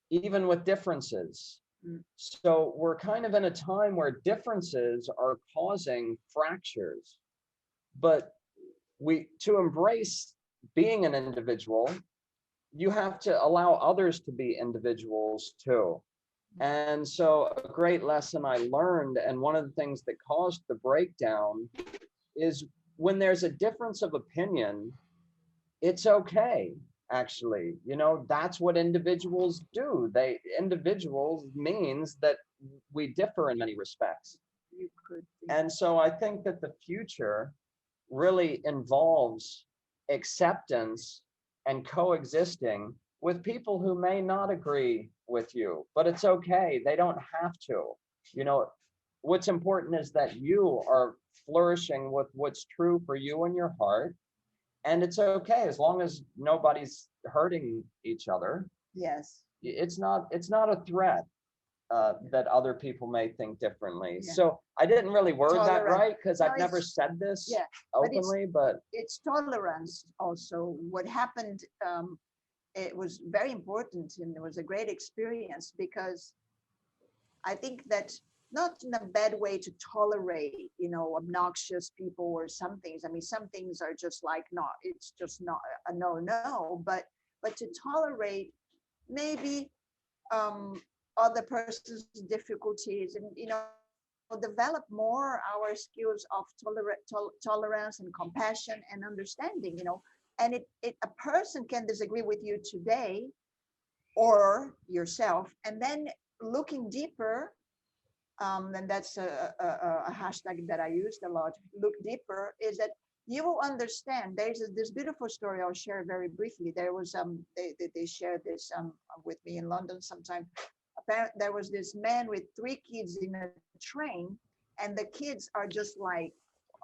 even with differences. So we're kind of in a time where differences are causing fractures, but to embrace being an individual, you have to allow others to be individuals too. And so a great lesson I learned, and one of the things that caused the breakdown, is when there's a difference of opinion, it's okay. Actually, you know, that's what individuals do. Individuals means that we differ in many respects. And so I think that the future really involves acceptance and coexisting with people who may not agree with you, but it's okay. They don't have to. You know, what's important is that you are flourishing with what's true for you in your heart. And it's okay as long as nobody's hurting each other. Yes. It's not a threat that other people may think differently. Yeah. So I didn't really word that right, because I've never said this openly, but it's tolerance also. What happened, it was very important, and it was a great experience, because I think that, not in a bad way to tolerate, you know, obnoxious people or some things. I mean, some things are just like, not, it's just not a no, but to tolerate maybe other person's difficulties, and, you know, develop more our skills of tolerance and compassion and understanding, you know. And a person can disagree with you today or yourself, and then looking deeper, and that's a hashtag that I used a lot, look deeper, is that you will understand. There's this beautiful story I'll share very briefly. There was they shared this with me in London sometime. Apparently there was this man with 3 kids in a train, and the kids are just like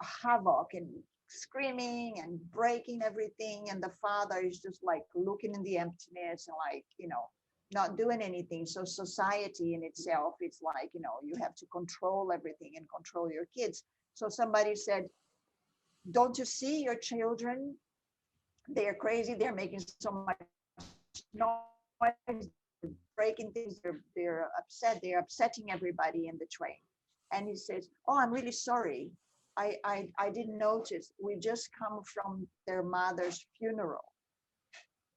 havoc and screaming and breaking everything, and the father is just like looking in the emptiness and like, you know, not doing anything. So society in itself, it's like, you know, you have to control everything and control your kids. So somebody said, don't you see your children? They're crazy, they're making so much noise, breaking things, they're upset, they're upsetting everybody in the train. And he says, oh, I'm really sorry, I didn't notice, we just come from their mother's funeral.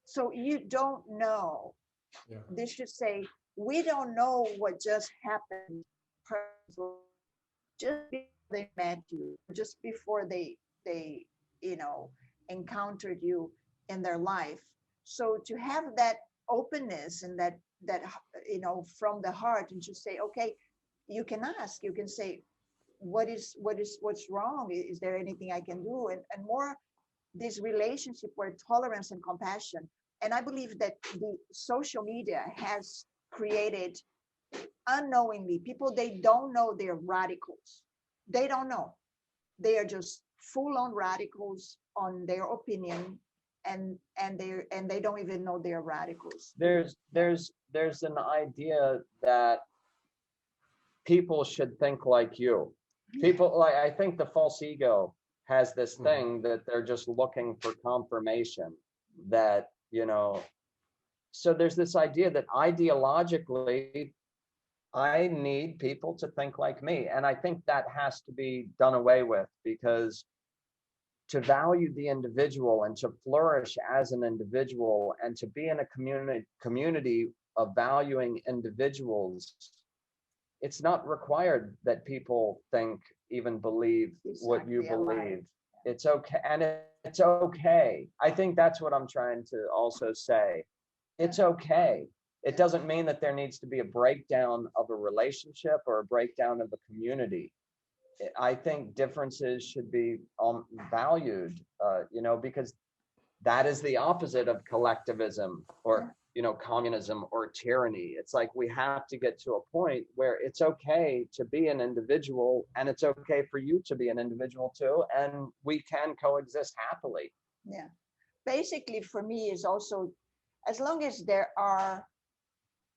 So you don't know. Yeah. They should say, we don't know what just happened just before they met you, just before they you know, encountered you in their life. So to have that openness and that you know, from the heart, and to say, okay, you can ask, you can say, what's wrong? Is there anything I can do? And more this relationship where tolerance and compassion. And I believe that the social media has created unknowingly people, they don't know they're radicals. They don't know. They are just full-on radicals on their opinion, and they don't even know they're radicals. There's an idea that people should think like you. People, like, I think the false ego has this thing that they're just looking for confirmation that, you know, so there's this idea that ideologically I need people to think like me. And I think that has to be done away with, because to value the individual and to flourish as an individual and to be in a community of valuing individuals, it's not required that people think, even believe what you believe. It's okay. And it's okay. I think that's what I'm trying to also say. It's okay. It doesn't mean that there needs to be a breakdown of a relationship or a breakdown of a community. I think differences should be valued, you know, because that is the opposite of collectivism or, you know, communism or tyranny. It's like we have to get to a point where it's okay to be an individual, and it's okay for you to be an individual too, and we can coexist happily. Yeah. Basically, for me, is also, as long as there are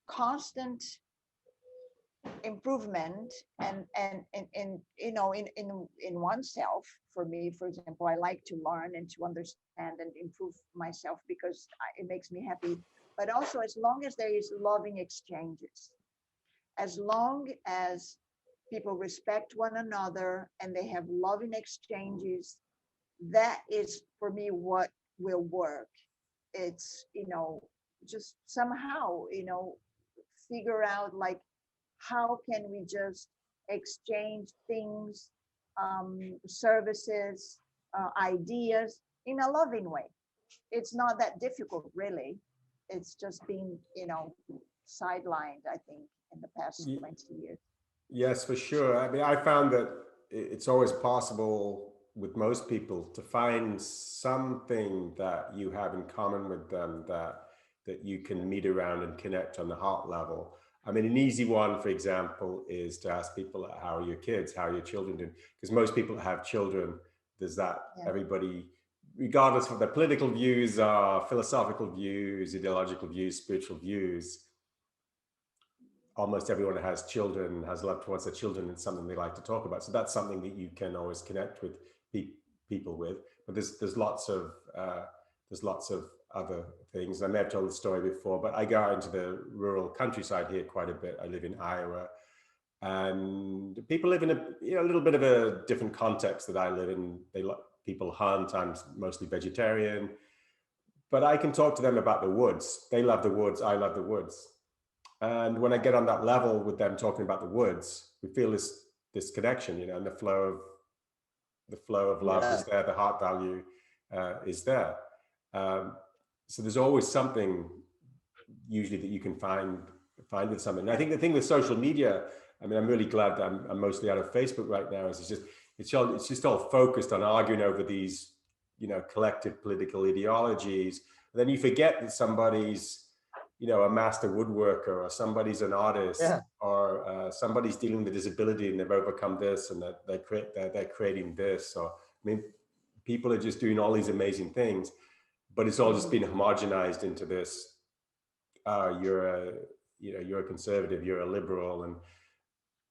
constant improvement and you know, in oneself. For me, for example, I like to learn and to understand and improve myself because it makes me happy. But also, as long as there is loving exchanges, as long as people respect one another and they have loving exchanges, that is for me what will work. It's, you know, just somehow, you know, figure out like, how can we just exchange things, services, ideas in a loving way. It's not that difficult, really. It's just been, you know, sidelined, I think, in the past 20 years. Yes, for sure. I mean, I found that it's always possible with most people to find something that you have in common with them, that you can meet around and connect on the heart level. I mean, an easy one, for example, is to ask people, how are your kids? How are your children doing? Because most people that have children, there's that, everybody, regardless of their political views, philosophical views, ideological views, spiritual views, almost everyone that has children, has loved towards their children, and something they like to talk about. So that's something that you can always connect with people with. But there's lots of other things. I may have told the story before, but I go out into the rural countryside here quite a bit. I live in Iowa, and people live in a little bit of a different context that I live in. People hunt. I'm mostly vegetarian, but I can talk to them about the woods. They love the woods. I love the woods. And when I get on that level with them talking about the woods, we feel this connection, you know, and the flow of love is there. The heart value is there. So there's always something usually that you can find with something. And I think the thing with social media, I mean, I'm really glad that I'm mostly out of Facebook right now, is it's just all focused on arguing over these, you know, collective political ideologies. And then you forget that somebody's, you know, a master woodworker, or somebody's an artist, or somebody's dealing with disability and they've overcome this, and that they're creating this. Or, I mean, people are just doing all these amazing things, but it's all just been homogenized into this. You're a, you know, you're a conservative, you're a liberal, and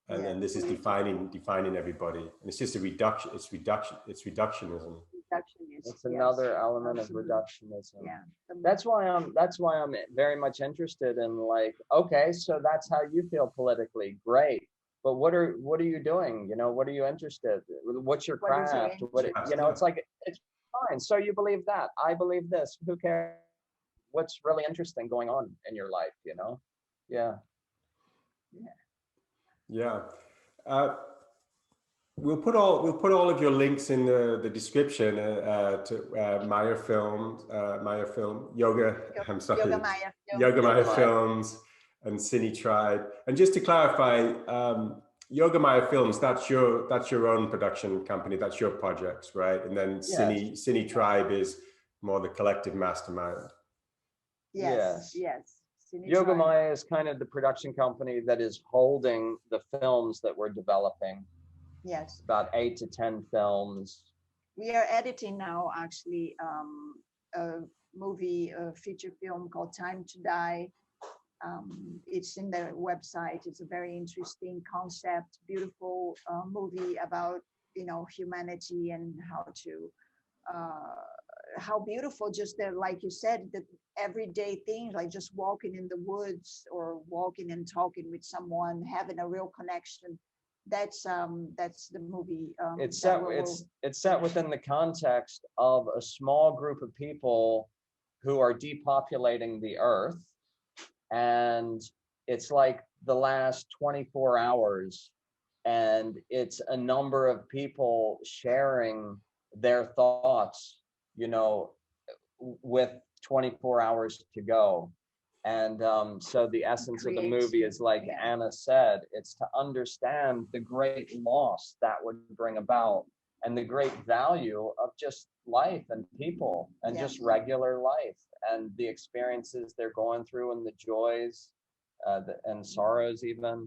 then this is defining everybody, and it's just a reduction. It's reductionism. It's another element of reductionism. Yeah. That's why I'm very much interested in, like, okay, so that's how you feel politically, great. But what are you doing? You know, what are you interested? What's your craft? You know, it's like, it's fine. So you believe that, I believe this. Who cares? What's really interesting going on in your life? You know? Yeah. Yeah. We'll put all of your links in the description to Maya Films, Yoga. I'm sorry, Yoga Maya Films, and Cine Tribe. And just to clarify, Yoga Maya Films, that's your own production company. That's your projects, right? And then Cine Tribe is more the collective mastermind. Yes. Yoga Maya is kind of the production company that is holding the films that we're developing. Yes. About 8 to 10 films. We are editing now, actually, a movie, a feature film called Time to Die. It's in the website. It's a very interesting concept, beautiful movie about, you know, humanity and how beautiful just the, like you said, the everyday things, like just walking in the woods or walking and talking with someone, having a real connection. That's the movie. It's set within the context of a small group of people who are depopulating the earth, and it's like the last 24 hours, and it's a number of people sharing their thoughts, you know, with 24 hours to go. And so the essence of the movie is, like Ana said, it's to understand the great loss that would bring about, and the great value of just life and people, and just regular life, and the experiences they're going through, and the joys and sorrows even.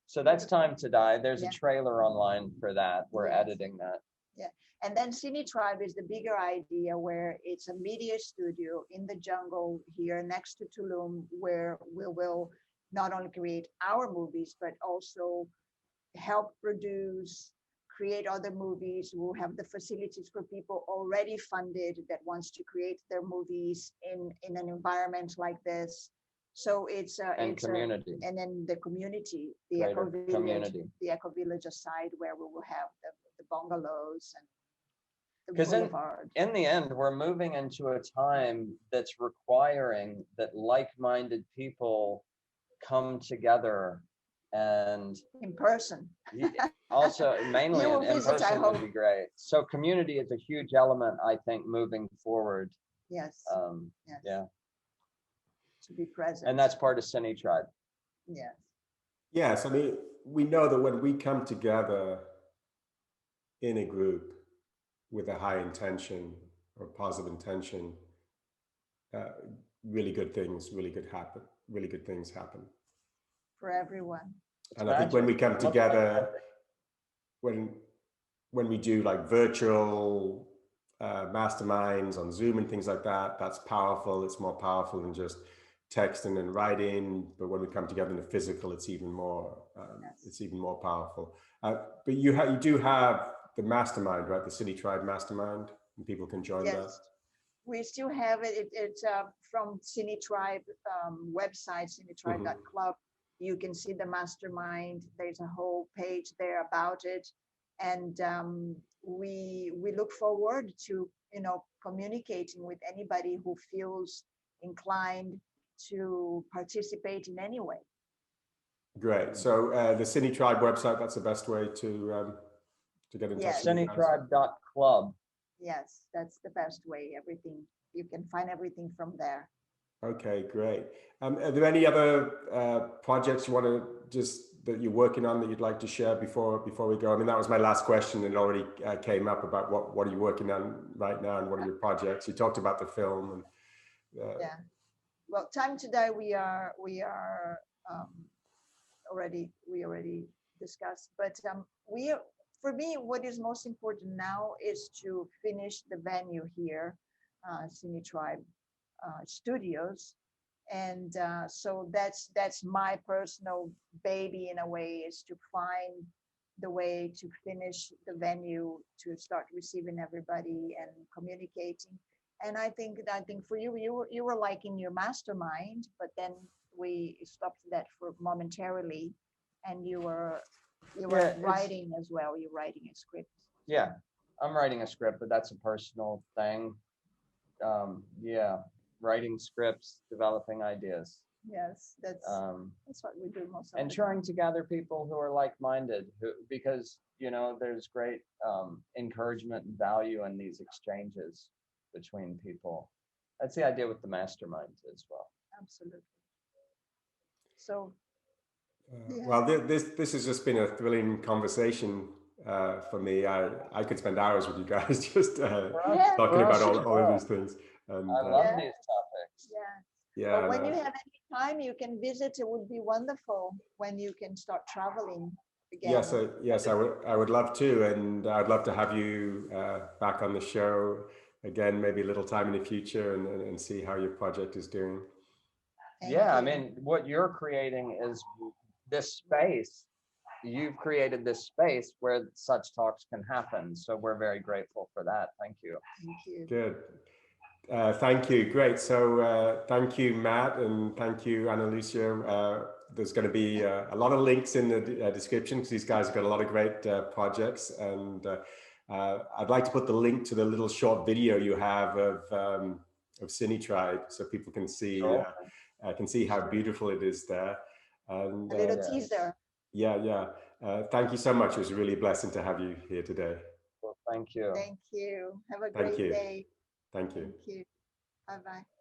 So that's Time to Die. There's a trailer online for that. We're editing that. Yeah. And then Cine Tribe is the bigger idea, where it's a media studio in the jungle here next to Tulum, where we will not only create our movies, but also help produce, create other movies. We'll have the facilities for people already funded that wants to create their movies in an environment like this. So it's community. And then the community, the eco village aside, where we will have the bungalows and because in the end, we're moving into a time that's requiring that like-minded people come together, and in person. Also, mainly in person would be great. So community is a huge element, I think, moving forward. Yes. Yeah. To be present. And that's part of Cine Tribe. Yes. Yes, I mean, we know that when we come together in a group with a high intention or positive intention, really good things happen for everyone. And I think when we come together, when we do like virtual masterminds on Zoom and things like that, that's powerful. It's more powerful than just texting and writing. But when we come together in the physical, it's even more powerful. But you do have the mastermind, right? The Cine Tribe mastermind, and people can join that. We still have it. It's from Cine Tribe website, cinetribe.club. You can see the mastermind. There's a whole page there about it, and we look forward to communicating with anybody who feels inclined to participate in any way. Great. So the Cine Tribe website, that's the best way to get in touch. Cinetribe.club. Yes, that's the best way. Everything, you can find everything from there. Okay, great. Are there any other projects you want to that you're working on that you'd like to share before we go? I mean, that was my last question, and it already came up about what are you working on right now, and what are your projects? You talked about the film. And, yeah. Well, Time to Die, we already discussed, but for me, what is most important now is to finish the venue here, Cine Tribe Studios. And so that's my personal baby in a way, is to find the way to finish the venue, to start receiving everybody and communicating. And I think for you, you were like in your mastermind, but then we stopped that for momentarily, and you were writing as well. You're writing a script. Yeah, I'm writing a script, but that's a personal thing. Yeah, writing scripts, developing ideas. Yes, that's what we do most of And the trying time. to gather people who are like-minded, because there's great encouragement and value in these exchanges between people. That's the idea with the mastermind as well. Absolutely. So Well, this has just been a thrilling conversation for me. I could spend hours with you guys just talking about all of these things. And I love these topics. Yeah. But when you have any time, you can visit. It would be wonderful when you can start traveling again. Yes, I would love to, and I'd love to have you back on the show again, maybe a little time in the future, and see how your project is doing. I mean, what you're creating is this space. You've created this space where such talks can happen. So we're very grateful for that. Thank you. Thank you. Good. Thank you. Great. So thank you, Matt, and thank you, Ana Lucia. There's going to be a lot of links in the description, because these guys have got a lot of great projects. And I'd like to put the link to the little short video you have of Cine Tribe, so people can see how beautiful it is there. And a little teaser. Yeah. Thank you so much. It was really a blessing to have you here today. Well, thank you. Thank you. Have a great day. Thank you. Thank you. Bye-bye.